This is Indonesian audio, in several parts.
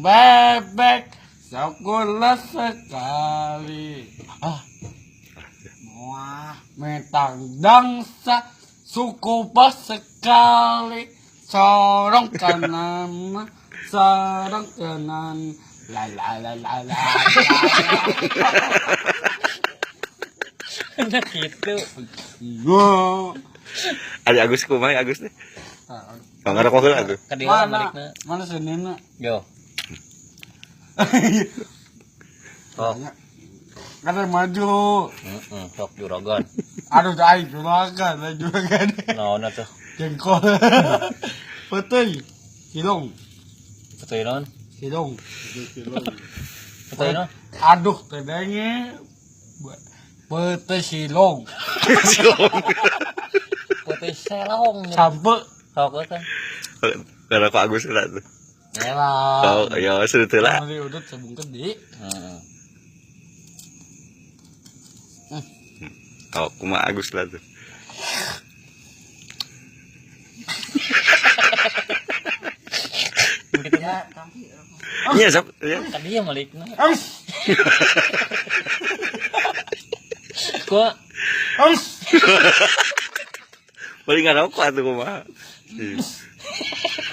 Bebek sekolah sekali. Wah, metang dangsa suku bas sekali. Sorong kanan, sorong kanan. La la la la la. Nah gitu. Ada Agus kumaha Agus teh. Kalau nggak ada kok lah tuh. Kadila balikna. Mana senina? Yo. Oh, Kada maju. sok juragan. Aduh, dah juragan, juragan. Naon atuh? Jengkol. Putih. Silong. Betul naon? Silong. Betul naon? Aduh, tedanya. Putih silong. Putih selong. Sampai. Sok kan. Karena kok Agus lah tuh. Elah. Oh, ya sudah tuh lah. Kali udah sebung gede. Oh, kumaha Agus lah tuh. Ya, tapi. Iya, sap. Ya. Kan dia malikna. Gua Paling nggak rokok tuh kumaha.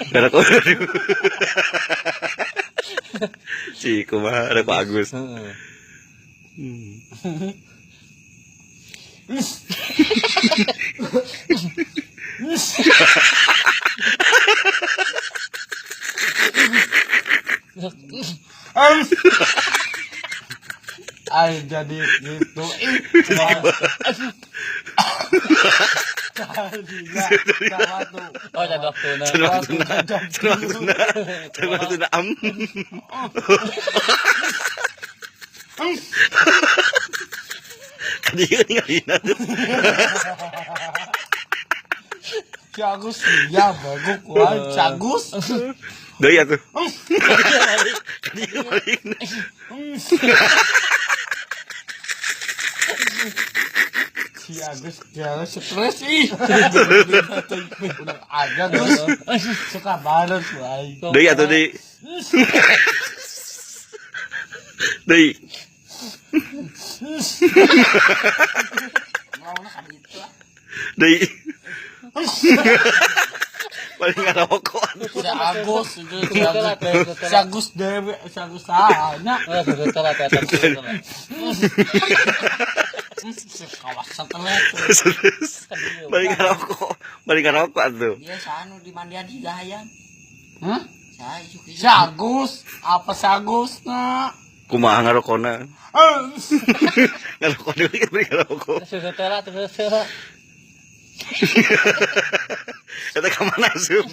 Nggak rokok. Si kumaha ada kok Agus. Ay, jadi gitu. oh jadi waktuna. Waktu am. Kadieu ningalina tuh. Si Agus ya bagus kuat Agus. Deui atuh. Kadieu balik. Si Agus dia stres ih. Udah aja Gus. Suka banget wae. Deui atuh deui. Deui. Deui. Paling nggak rokok. Si Agus si Agus dewe si Agus sana. Oh, betul lah tetan. Kawasan telet. Paling nggak rokok. Paling nggak rokok tuh. Dia sanu di mandian di gahayang. Hah? Saya suki. Si Agus, apa si Agus na? Kumaha ngarokona. Ngarokok deui paling nggak rokok. Sudah telat terus. Eta ka mana sup?